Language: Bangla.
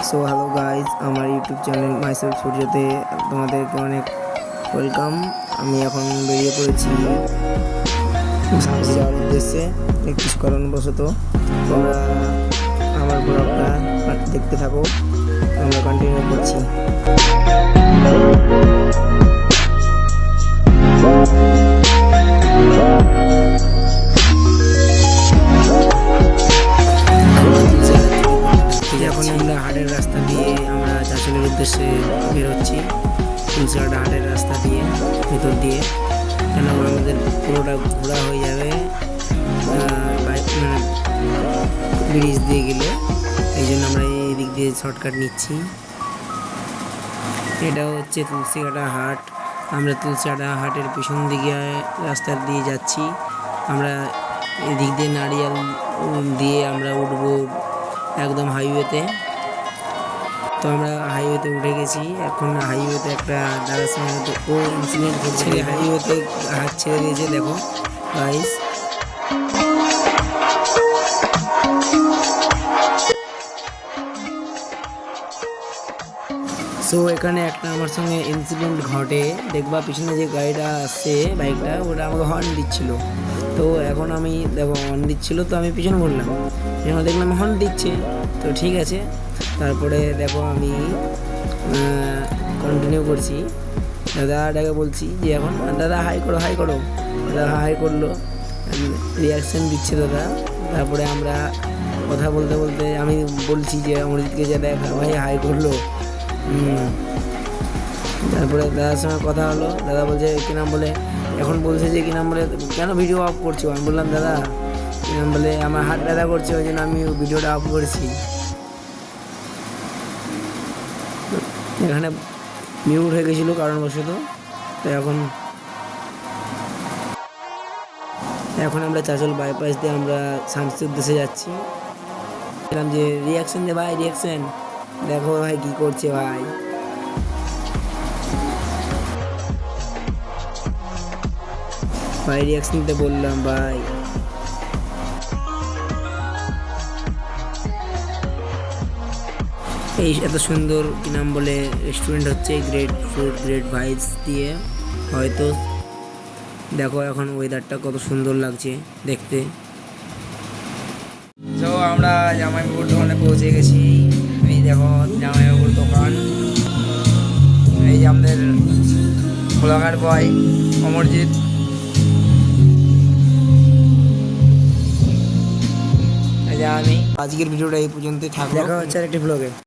সো হ্যালো গাইজ, আমার ইউটিউব চ্যানেল মাইসেলফ সূর্যতে তোমাদেরকে অনেক ওয়েলকাম। আমি এখন বেরিয়ে পড়েছি ঝাঁসি যাওয়ার উদ্দেশ্যে কিছু কারণবশত। তোমরা আমার ব্লগটা দেখতে থাকো, আমরা কন্টিনিউ করছি। এখন আমরা হাটের রাস্তা দিয়ে আমরা চাঁচলের উদ্দেশ্যে বেরোচ্ছি। তুলসিহাটা হাটের রাস্তা দিয়ে ভেতর দিয়ে, কেন আমাদের পুরোটা ঘোরা হয়ে যাবে ব্রিজ দিয়ে গেলে, এই জন্য আমরা এই দিক দিয়ে শর্টকাট নিচ্ছি। এটা হচ্ছে তুলসিহাটা হাট। আমরা তুলসিহাটা হাটের পিছন দিকে রাস্তা দিয়ে যাচ্ছি। আমরা এদিক দিয়ে নারিয়াল দিয়ে আমরা উঠবো একদম হাইওয়েতে। তো আমরা হাইওয়েতে উঠে গেছি। এখন হাইওয়েতে একটা দাদার সঙ্গে ও ইনসিডেন্ট করছে, হাইওয়েতে হাত ছেড়ে দিয়েছে। দেখো গাইস, সো এখানে একটা আমার সঙ্গে ইনসিডেন্ট ঘটে। দেখবা পিছনে যে গাড়িটা আসছে, বাইকটা, ওটা আমাকে হর্ন দিচ্ছিল। তো এখন আমি দেখো হর্ন দিচ্ছিল, তো আমি পিছনে বললাম, যখন দেখলাম হর্ন দিচ্ছে তো ঠিক আছে। তারপরে দেখো আমি কন্টিনিউ করছি, দাদাটাকে বলছি যে এখন দাদা হাই করো, হাই করো। দাদা হাই করলো, রিয়াকশান দিচ্ছে দাদা। তারপরে আমরা কথা বলতে বলতে আমি বলছি যে অমৃতকে যে দেখ ভাই হাই করলো। তারপরে দাদার সঙ্গে কথা হলো, দাদা বলছে কি নাম বলে, এখন বলছে যে কি নাম বলে কেন ভিডিও অফ করছো। আমি বললাম দাদা কি নাম বলে আমার হাত ব্যথা করছে, ওই জন্য আমি ভিডিওটা অফ করেছি। এখানে মিউট হয়ে গেছিলো কারণবশত। তো এখন আমরা চাঁচল বাইপাস দিয়ে আমরা শামসির উদ্দেশ্যে যাচ্ছি। বললাম যে রিয়াকশন দে ভাই, রিয়াকশন দেখো ভাই কি করছে ভাই। ভাই রিয়াকশন দিতে বললাম ভাই। এই এত সুন্দর কি নাম বলে রেস্টুরেন্ট হচ্ছে গ্রেট ফুড গ্রেট ভাইবস দিয়ে হয়তো। দেখো এখন ওয়েদারটা কত সুন্দর লাগছে দেখতে। তো আমরা জামাইবাবুর দোকানে পৌঁছে গেছি। এই দেখো জামাইবাবুর দোকান। এই যে আমাদের ব্লগার বয় অমরজিৎ। এই যে আমি। আজকের ভিডিওটা এই পর্যন্তই থাকবে, দেখা হচ্ছে আরেকটি ব্লগে।